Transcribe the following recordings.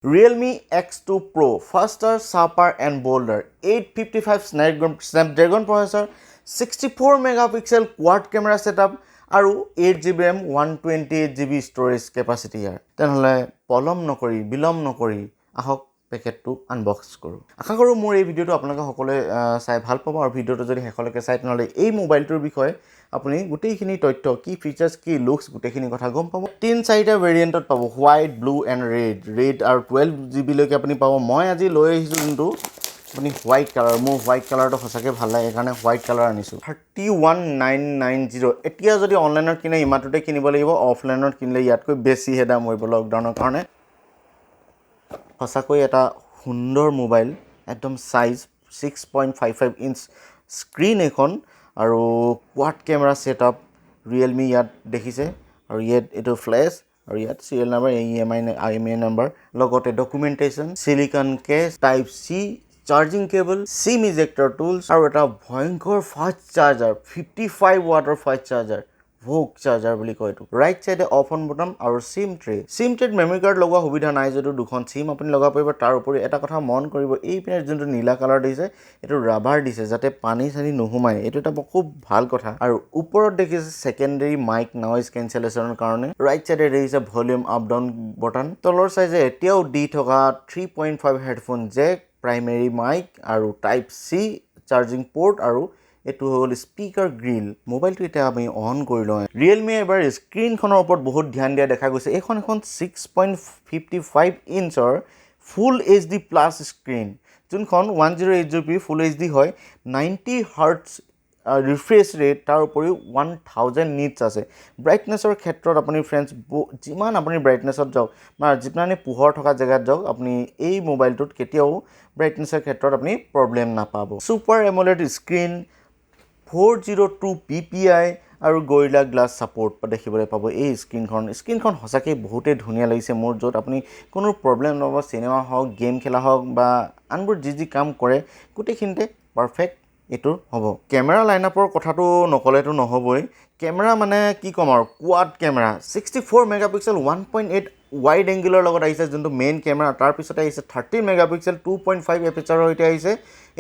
Realme X2 Pro, faster, sharper and bolder. 855 Snapdragon processor, 64 megapixel quad camera setup, আৰু 8GB RAM 128GB storage capacity here. তেনেহলে পলম নকৰি বিলম নকৰি আহক পেকেটটো আনবক্স কৰো। আশা কৰো মোৰ এই ভিডিওটো আপোনালোকে সকলোৱে চাই ভাল পাব আৰু ভিডিওটো যদি শেষলৈকে চাই তেনেহলে এই মোবাইলটোৰ বিষয়ে আপুনি গোটেইখিনি তথ্য কি ফিচাৰ্স কি লুকস গোটেইখিনি কথা গম পাব। 3-4টা ভেৰিয়েন্টত পাব, হোৱাইট, ব্লু এণ্ড ৰেড আৰু 12GB লৈকে আপুনি পাব। মই আজি লৈ আহিছো যোনটো আপুনি হোৱাইট কালাৰ, মোৰ হোৱাইট কালাৰটো সঁচাকৈ ভাল লাগে সেইকাৰণে হোৱাইট কালাৰ আনিছোঁ। 31990। এতিয়া যদি অনলাইনত কিনে ইমানটোতে কিনিব লাগিব, অফলাইনত কিনিলে ইয়াতকৈ বেছিহে দাম হ'ব লকডাউনৰ কাৰণে। সঁচাকৈ এটা সুন্দৰ মোবাইল, একদম সাইজ 6.55 ইঞ্চ স্ক্ৰীন এখন আৰু কোৱাড কেমেৰা সেটআপ Realme ইয়াত দেখিছে আৰু ইয়াত এইটো ফ্লেশ আৰু ইয়াত সিৰিয়েল নাম্বাৰ IMEI নাম্বাৰ লগতে ডকুমেন্টেশন সিলিকন কেস টাইপ সি চাৰ্জিং কেবল সিম ইজেক্টৰ টুলস আৰু এটা ভয়ংকৰ ফাষ্ট চাৰ্জাৰ 55 ওয়াটৰ ফাষ্ট চাৰ্জাৰ ভোক চাৰ্জাৰ বুলি কয় এইটো। ৰাইট সাইডে অফ অন বটন আৰু সিম ট্ৰেত মেমৰি কাৰ্ড লগোৱা সুবিধা নাই যদিও দুখন সিম আপুনি লগাব পাৰিব। তাৰ উপৰি এটা কথা মন কৰিব, এই পিনে যোনটো নীলা কালাৰ দিছে এইটো ৰাবাৰ দিছে যাতে পানী চানি নোহোমায়, এইটো এটা খুব ভাল কথা। আৰু ওপৰত দেখিছে সেকেন্ডাৰী মাইক নয়েজ কেনসেলেশনৰ কাৰণে। ৰাইট সাইডে দেখিছে ভলিউম আপ ডাউন বটন। তলৰ সাইডে এতিয়াও দি থকা 3.5 হেডফোন জেক, প্ৰাইমেৰী মাইক আৰু টাইপ সি চাৰ্জিং পোৰ্ট আৰু এটো হল স্পিকাৰ গ্ৰিল। মোবাইলটো এটা আমি অন কৰি লওঁ। Realme এবাৰ স্ক্ৰীনখনৰ ওপৰত বহুত ধ্যান দিয়া দেখা গৈছে। এখন 6.55 ইঞ্চৰ ফুল HD প্লাছ স্ক্ৰীন, যোনখন 1080p ফুল HD হয়, 90 হাৰ্টজ ৰিফ্ৰেছ ৰেট, তাৰ উপৰিও 1000 নিটছ আছে। ব্ৰাইটনেছৰ ক্ষেত্ৰত আপুনি ফ্ৰেণ্ডছ যিমান আপুনি ব্ৰাইটনেছত যাওক বা যিমানে পোহৰ থকা জেগাত যাওক আপুনি এই মোবাইলটোত কেতিয়াও ব্ৰাইটনেছৰ ক্ষেত্ৰত আপুনি প্ৰব্লেম নাপাব। Super AMOLED স্ক্ৰীন, 402 ppi আৰু গৰিলা গ্লাছ সাপোৰ্ট দেখিবলৈ পাব এই স্ক্ৰীনখন সঁচাকৈ বহুতেই ধুনীয়া লাগিছে মোৰ, য'ত আপুনি কোনো প্ৰব্লেম নহ'ব। চিনেমা হওক, গেম খেলা হওক বা আনবোৰ যি কাম কৰে গোটেইখিনিতে পাৰফেক্ট এইটো হ'ব। কেমেৰা লাইনআপৰ কথাটো নকলেতো নহবই। কেমেৰা মানে কি ক'ম আৰু, কোৱাড কেমেৰা 64 মেগাপিক্সেল 1.8 ওয়াইড এংগেলৰ লগত আহিছে যোনটো মেইন কেমেৰা। তাৰ পিছতে আহিছে 30 মেগাপিক্সেল 2.5 এপাৰ্চাৰৰ সৈতে আহিছে,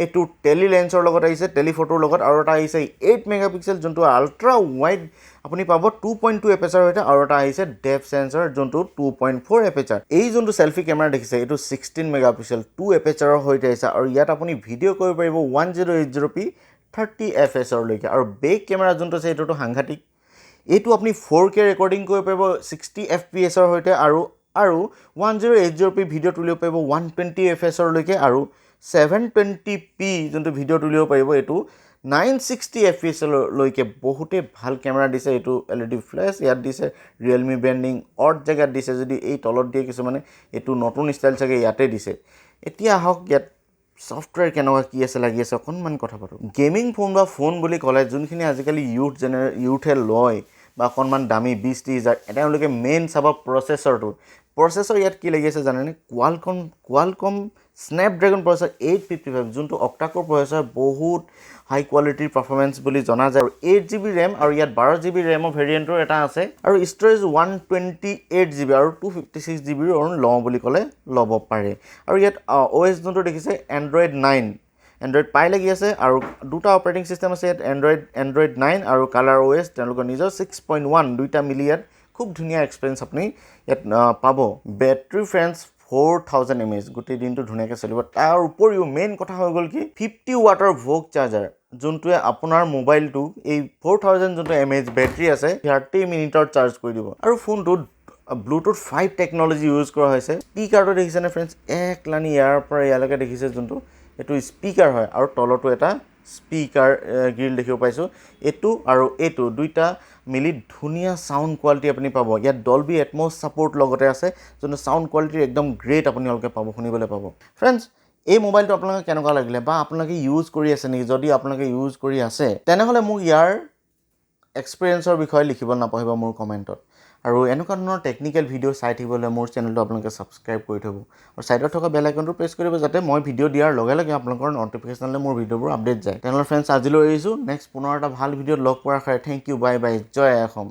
এইটো টেলি লেন্সৰ লগত আহিছে, টেলিফটোৰ লগত। আৰু এটা আহিছে 8 মেগাপিক্সেল যোনটো আল্ট্ৰা ওয়াইড আপুনি পাব 2.2 এপাৰ্চাৰৰ সৈতে, আৰু এটা আহিছে ডেপথ সেন্সৰ যোনটো 2.4 এপাৰ্চাৰ। এই যোনটো সেলফি কেমেৰা দেখিছে এইটো 16 মেগাপিক্সেল 2 এপাৰ্চাৰৰ সৈতে আহিছে আৰু ইয়াত আপুনি ভিডিঅ' কৰিব পাৰিব 1080p 30 fps লৈকে। আৰু বেক কেমেৰা যোনটো আছে এইটোতো সাংঘাতিক, এইটো আপুনি 4K ৰেকৰ্ডিং কৰিব পাৰিব 60 fps সৈতে আৰু 1080p ভিডিঅ' তুলিব পাৰিব 120 fps লৈকে আৰু 720p যোনটো ভিডিঅ' তুলিব পাৰিব এইটো 960 fps লৈকে। বহুতে ভাল কেমেৰা দিছে। এইটো LED ফ্লেশ ইয়াত দিছে, Realme ব্ৰেণ্ডিং অড জেগাত দিছে, যদি এই তলত দিয়ে কিছুমানে এইটো নতুন ষ্টাইল চাগে ইয়াতে দিছে। এতিয়া আহক ইয়াত সফটওয়্যাৰ কেনেকুৱা কি আছে লাগি আছে অকণমান কথা পাতোঁ। গেমিং ফোন বা ফোন বুলি ক'লে যোনখিনি আজিকালি ইউথে লয় বা অকণমান দামী 20-30 হাজাৰ, তেওঁলোকে মেইন চাব প্ৰচেছৰ ইয়াত কি লাগি আছে জানেনে? কোৱালকম স্নেপড্ৰেগন প্ৰচেছৰ 855 যোনটো অক্টাকোৰ প্ৰচেছৰ, বহুত হাই কোৱালিটিৰ পাৰফৰ্মেন্স বুলি জনা যায়। আৰু 8GB RAM আৰু ইয়াত 12GB ৰেমৰ ভেৰিয়েণ্টৰ এটা আছে আৰু ষ্ট'ৰেজ 128GB আৰু 256GB লওঁ বুলি ক'লে ল'ব পাৰে। আৰু ইয়াত OS যোনটো দেখিছে Android 9 পাই লাগি আছে আৰু দুটা অপাৰেটিং সিস্টেম আছে ইয়াত, Android 9 আৰু কালাৰ OS তেওঁলোকৰ নিজৰ 6.1 দুইটা মিলি ইয়াত খুব ধুনীয়া এক্সপেৰিয়েন্স আপুনি ইয়াত পাব। বেটাৰী ফ্ৰেণ্ডছ 4000 mAh, গোটেই দিনটো ধুনীয়াকৈ চলিব। তাৰ উপৰিও মেইন কথা হৈ গ'ল কি 50 ওয়াটৰ ভোক চাৰ্জাৰ, যোনটোৱে আপোনাৰ মোবাইলটো এই 4000 যোনটো mAh বেটাৰী আছে 30 মিনিটৰ চাৰ্জ কৰি দিব। আৰু ফোনটোত ব্লুটুথ 5 টেকনলজি ইউজ কৰা হৈছে। স্পিকাৰটো দেখিছেনে ফ্ৰেণ্ডছ, এক লানি ইয়াৰ পৰা ইয়ালৈকে দেখিছে যোনটো এইটো স্পিকাৰ হয় আৰু তলতো এটা স্পিকাৰ গ্ৰিল দেখিব পাইছোঁ। এইটো আৰু এইটো দুইটা মিলি ধুনীয়া সাউণ্ড কোৱালিটি আপুনি পাব। ইয়াত Dolby Atmos সাপোৰ্ট লগতে আছে, যোনটো সাউণ্ড কোৱালিটি একদম গ্ৰেট আপোনালোকে পাব, শুনিবলৈ পাব। ফ্ৰেণ্ডছ এই মোবাইলটো আপোনালোকে কেনেকুৱা লাগিলে বা আপোনালোকে ইউজ কৰি আছে নেকি? যদি আপোনালোকে ইউজ কৰি আছে তেনেহ'লে মোক ইয়াৰ এক্সপিৰিয়েঞ্চৰ বিষয়ে লিখিব নাপাহৰিব মোৰ কমেণ্টত। আৰু এনেকুৱা ধৰণৰ টেকনিকেল ভিডিঅ' চাই থাকিবলৈ মোৰ চেনেলটো আপোনালোকে ছাবস্ক্ৰাইব কৰি থ'ব আৰু ছাইডত থকা বেল আইকনটো প্ৰেছ কৰিব যাতে মই ভিডিঅ' দিয়াৰ লগে লগে আপোনালোকৰ নটিফিকেশ্যনলৈ মোৰ ভিডিঅ'বোৰ আপডেট যায়। তেনেহ'লে ফ্ৰেণ্ডছ আজিলৈ এৰিছোঁ, নেক্সট পুনৰ এটা ভাল ভিডিঅ'ত লগ পোৱাৰ আশাৰে থেংক ইউ, বাই বাই, জয় অসম।